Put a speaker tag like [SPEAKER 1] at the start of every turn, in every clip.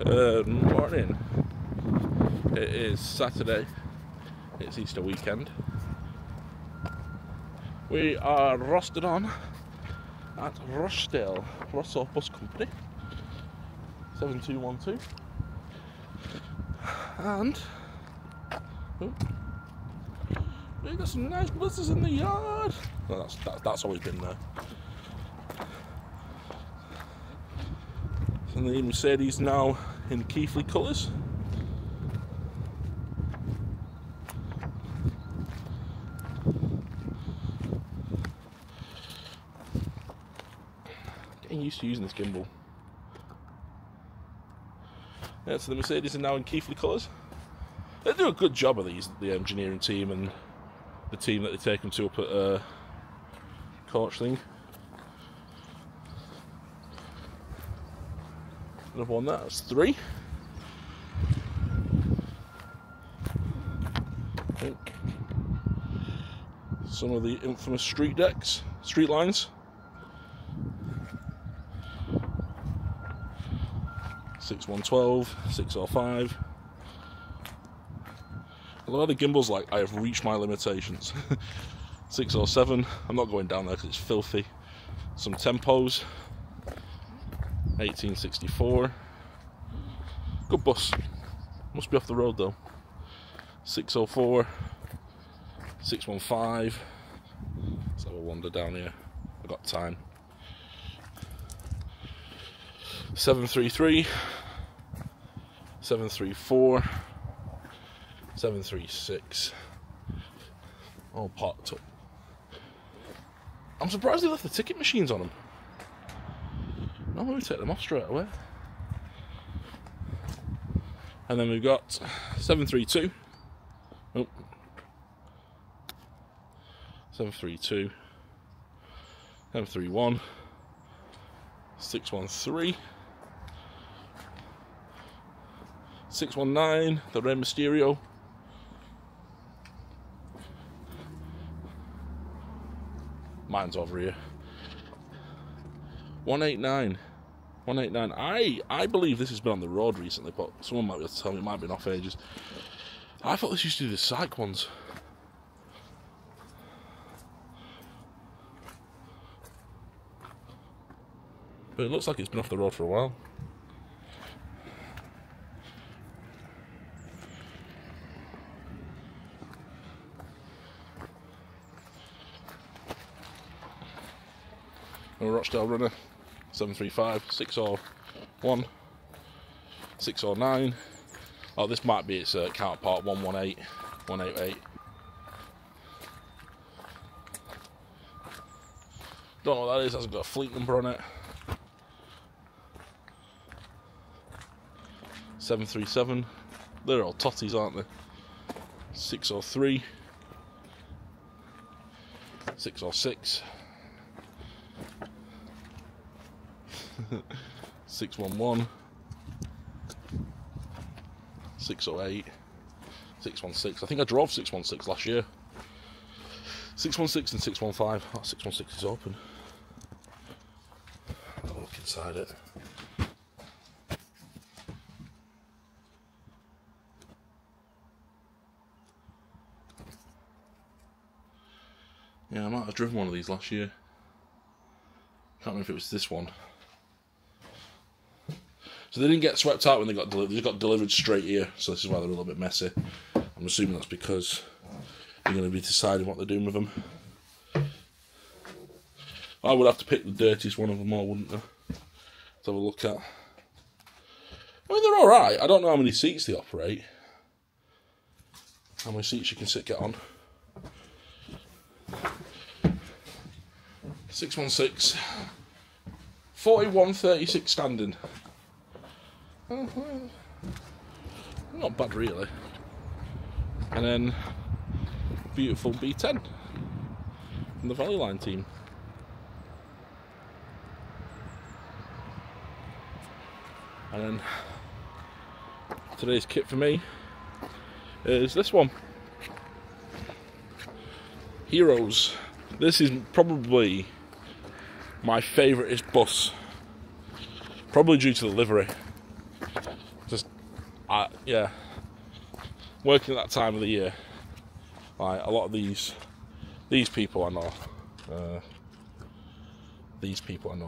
[SPEAKER 1] Good morning. It is Saturday. It's Easter weekend. We are rostered on at Rochdale, Rosso Bus Company, 7212. And we got some nice buses in the yard. No, that's always been there. And the Mercedes now in Keithley colours. Getting used to using this gimbal. Yeah, so the Mercedes are now in Keithley colours. They do a good job of these, the engineering team and the team that they take them to up at Coachling. Another one there, that's 3. I think. Some of the infamous street decks, street lines. 6112, 605. A lot of the gimbals, like, I have reached my limitations. 607, I'm not going down there because it's filthy. Some tempos. 1864. Good bus. Must be off the road though. 604. 615. Let's have a wander down here. I've got time. 733. 734. 736. All parked up. I'm surprised they left the ticket machines on them. Normally we take them off straight away. And then we've got 732. Oh. 732. 731. 613. 619. The Rey Mysterio. Mine's over here. 189. 189. I believe this has been on the road recently, but someone might be able to tell me it might have been off ages. I thought this used to do the psych ones. But it looks like it's been off the road for a while. A Rochdale runner. 735, 601, 609. Oh, this might be its counterpart, 118, 188. Don't know what that is, hasn't got a fleet number on it. 737, they're all totties, aren't they? 603, 606. 611, 608, 616. I think I drove 616 last year. 616 and 615. Oh, 616 is open. I'll look inside it. Yeah, I might have driven one of these last year. Can't remember if it was this one. So they didn't get swept out when they got delivered. They just got delivered straight here. So this is why they're a little bit messy. I'm assuming that's because they're going to be deciding what they're doing with them. I would have to pick the dirtiest one of them all, wouldn't I? Let's have a look at. I mean, they're alright. I don't know how many seats they operate. How many seats you can get on. 616. 4136 standing. Not bad really. And then beautiful B10 from the Valley Line team. And then today's kit for me is this one. Heroes. This is probably my favouriteest bus. Probably due to the livery. Just, yeah, working at that time of the year, like a lot of these people I know,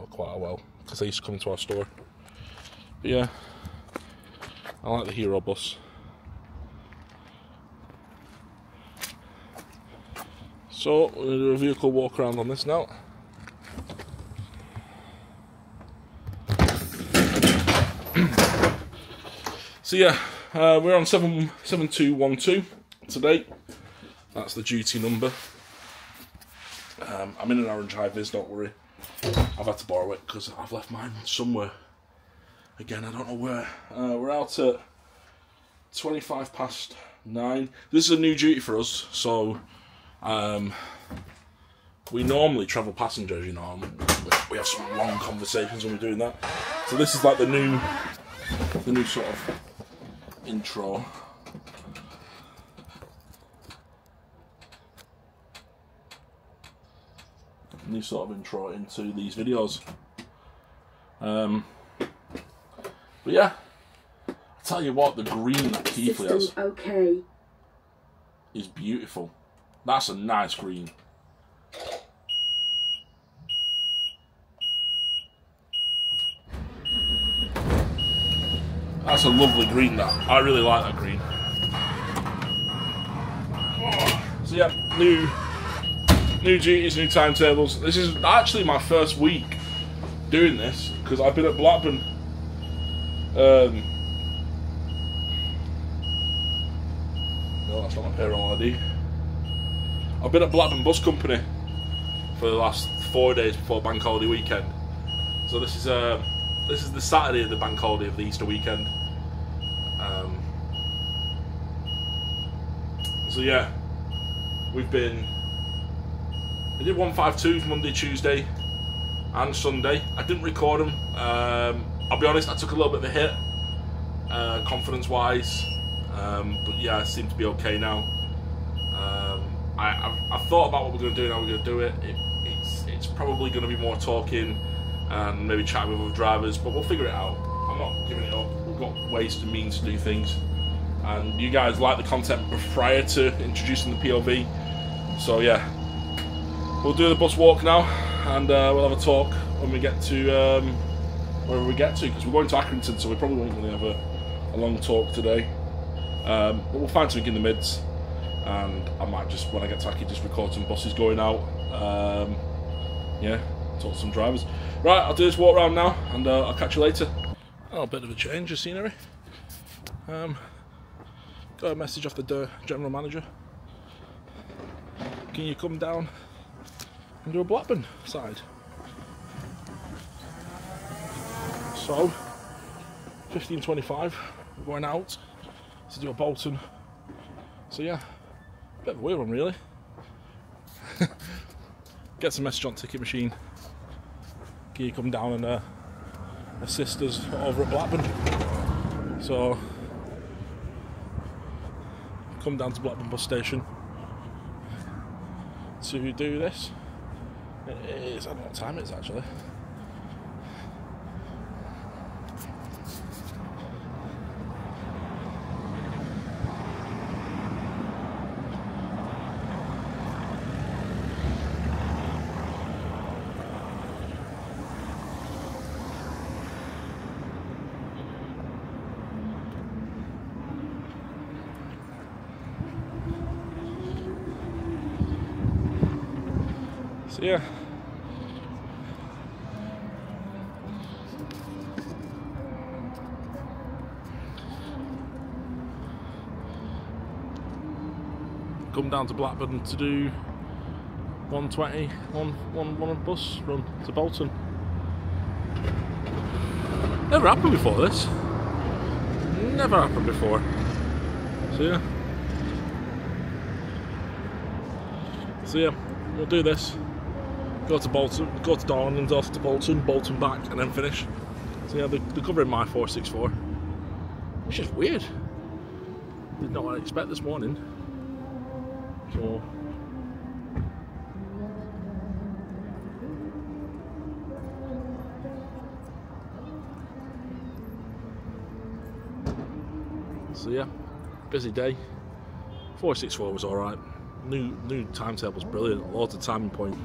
[SPEAKER 1] quite well because they used to come into our store. But yeah, I like the Hero bus. So we're going to do a vehicle walk around on this now. So yeah, we're on 77212 today. That's the duty number. I'm in an orange high-vis, don't worry. I've had to borrow it because I've left mine somewhere. Again, I don't know where. We're out at 9:25. This is a new duty for us, so we normally travel passengers, you know, and we have some long conversations when we're doing that. So this is like the new sort of intro. New sort of intro into these videos. But yeah, I tell you what, the green that Keithley has is beautiful. That's a nice green. That's a lovely green, that. I really like that green. So yeah, new duties, new timetables. This is actually my first week doing this because I've been at Blackburn. No, that's not my payroll ID. I've been at Blackburn Bus Company for the last 4 days before bank holiday weekend. So this is the Saturday of the bank holiday of the Easter weekend. So yeah, we did 152s Monday, Tuesday and Sunday. I didn't record them. I'll be honest, I took a little bit of a hit, confidence wise, but yeah, I seem to be okay now. I've thought about what we're going to do and how we're going to do it. It's probably going to be more talking and maybe chatting with other drivers, but we'll figure it out. I'm not giving it up. We've got ways and means to do things, and you guys like the content prior to introducing the POV, so yeah, we'll do the bus walk now, and we'll have a talk when we get to wherever we get to, because we're going to Accrington, so we probably won't really have a long talk today, but we'll find something in the mids, and I might just, when I get to Accrington, just record some buses going out. Yeah, talk to some drivers. Right, I'll do this walk around now, and I'll catch you later. Oh, a bit of a change of scenery. Got a message off the general manager. Can you come down and do a Blackburn side? So, 15:25, we're going out to do a Bolton. So yeah, a bit of a weird one really. Get some message on ticket machine. Can you come down and assist us over at Blackburn? So, come down to Blackburn bus station to do this. It is, I don't know what time it is actually. So yeah, come down to Blackburn to do 120, one bus run to Bolton. Never happened before this. Never happened before. So yeah, we'll do this. Go to Bolton, go to Darwin, off to Bolton, Bolton back, and then finish. So yeah, they're covering my 464, which is weird. Did not expect this morning. So So yeah, busy day. 464 was alright. New timetable's brilliant, loads of timing point.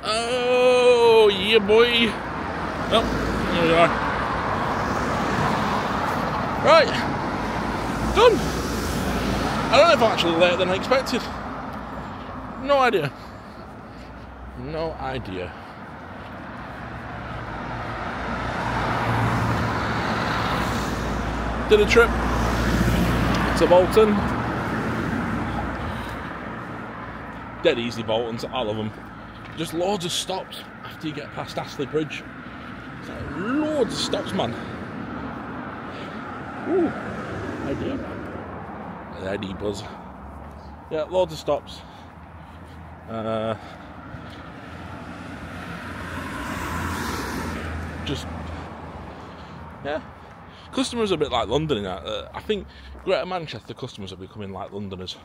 [SPEAKER 1] Oh, yeah, boy. Oh, there we are. Right. Done. I don't know if I'm actually later than I expected. No idea. No idea. Did a trip to Bolton. Dead easy Boltons, I love them. Just loads of stops after you get past Astley Bridge. It's like loads of stops, man. Ooh, ID buzz. Yeah, loads of stops. Just, yeah. Customers are a bit like London in that. I think Greater Manchester customers are becoming like Londoners.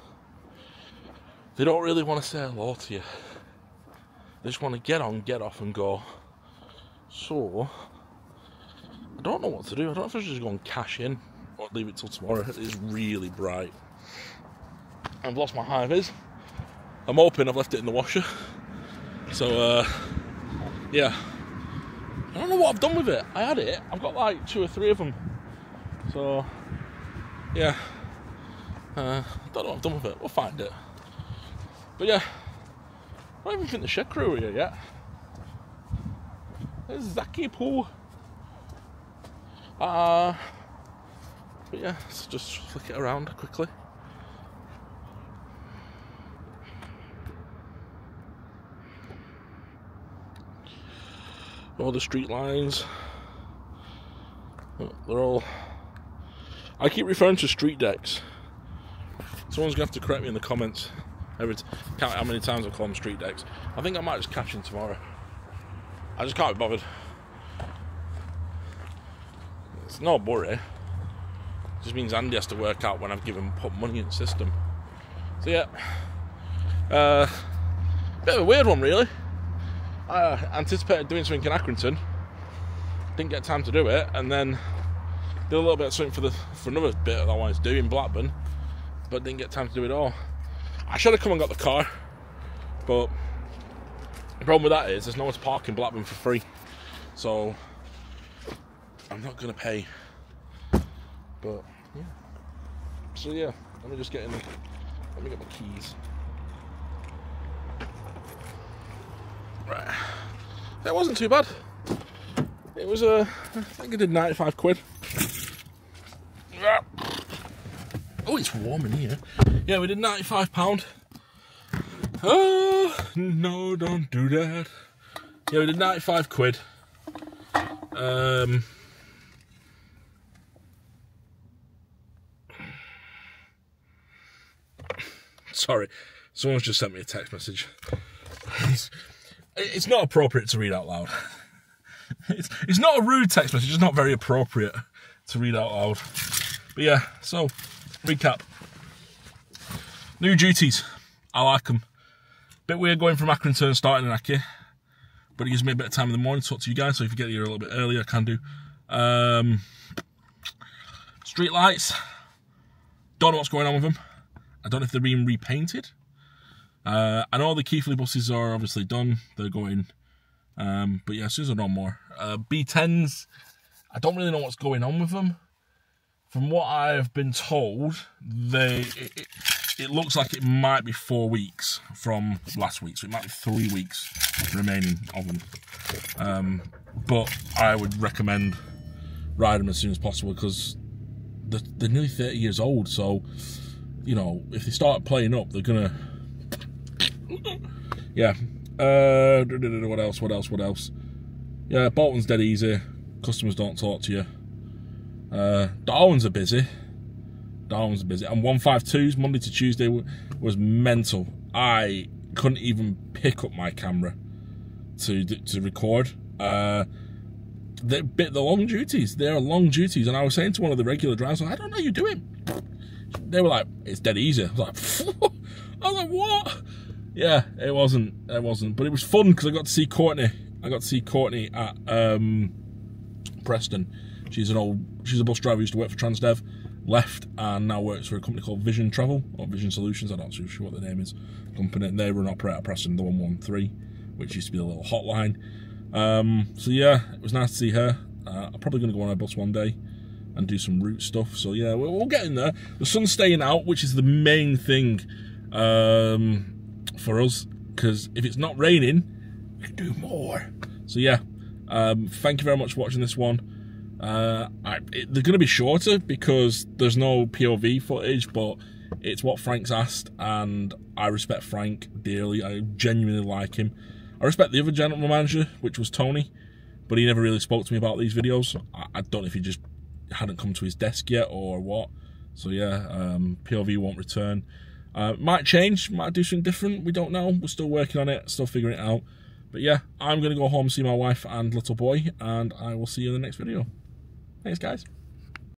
[SPEAKER 1] They don't really want to say hello to you. They just want to get on, get off and go. So, I don't know what to do. I don't know if I should just go and cash in or leave it till tomorrow. It's really bright. I've lost my high-vis. I'm hoping I've left it in the washer. So, yeah. I don't know what I've done with it. I had it. I've got like 2 or 3 of them. So, yeah. I don't know what I've done with it. We'll find it. But yeah. I don't even think the shed crew are here yet. There's Zaki Poo. But yeah, let's just flick it around quickly. All the street lines. They're all... I keep referring to street decks. Someone's going to have to correct me in the comments. Count how many times I call them street decks. I think I might just cash in tomorrow. I just can't be bothered. It's no worry. It just means Andy has to work out when I've put money in the system. So yeah. Bit of a weird one really. I anticipated doing something in Accrington. Didn't get time to do it, and then did a little bit of something for another bit that I wanted to do in Blackburn, but didn't get time to do it all. I should have come and got the car, but the problem with that is there's nowhere to park in Blackburn for free, so I'm not going to pay. But yeah, so yeah, let me just get in. Let me get my keys. Right, that wasn't too bad. It was I think I did 95 quid. Oh, it's warm in here. Yeah, we did £95. Oh, no, don't do that. Yeah, we did 95 quid. Sorry, someone's just sent me a text message. It's not appropriate to read out loud. It's not a rude text message, it's not very appropriate to read out loud. But yeah, so, recap. New duties, I like them. Bit weird going from Accrington and starting in Aki, but it gives me a bit of time in the morning to talk to you guys, so if you get here a little bit earlier, I can do. Street lights, don't know what's going on with them. I don't know if they're being repainted. I know the Keighley buses are obviously done, they're going, but yeah, as soon as I know more. B10s, I don't really know what's going on with them. From what I've been told, it looks like it might be 4 weeks from last week, so it might be 3 weeks remaining of them. But I would recommend riding them as soon as possible because they're nearly 30 years old, so, you know, if they start playing up, they're gonna... Yeah. What else? Yeah, Bolton's dead easy. Customers don't talk to you. Darwin's are busy. And 152s, Monday to Tuesday, was mental. I couldn't even pick up my camera to record. The long duties. They are long duties. And I was saying to one of the regular drivers, I don't know how you do it. They were like, it's dead easy. I was like, what? Yeah, it wasn't. But it was fun because I got to see Courtney. At Preston. She's a bus driver who used to work for Transdev, left and now works for a company called Vision Travel or Vision Solutions. I'm not too sure what the name is. Company. They were an operator at Preston, the 113, which used to be a little hotline. So yeah, it was nice to see her. I'm probably going to go on a bus one day and do some route stuff. So yeah, we'll get in there. The sun's staying out, which is the main thing for us, because if it's not raining, we can do more. So yeah, thank you very much for watching this one. They're going to be shorter because there's no POV footage, but it's what Frank's asked, and I respect Frank dearly. I genuinely like him. I respect the other general manager, which was Tony, but he never really spoke to me about these videos. I don't know if he just hadn't come to his desk yet or what. So yeah, POV won't return. Might change, might do something different, we don't know. We're still working on it, still figuring it out. But yeah, I'm going to go home and see my wife and little boy, and I will see you in the next video. Thanks, guys.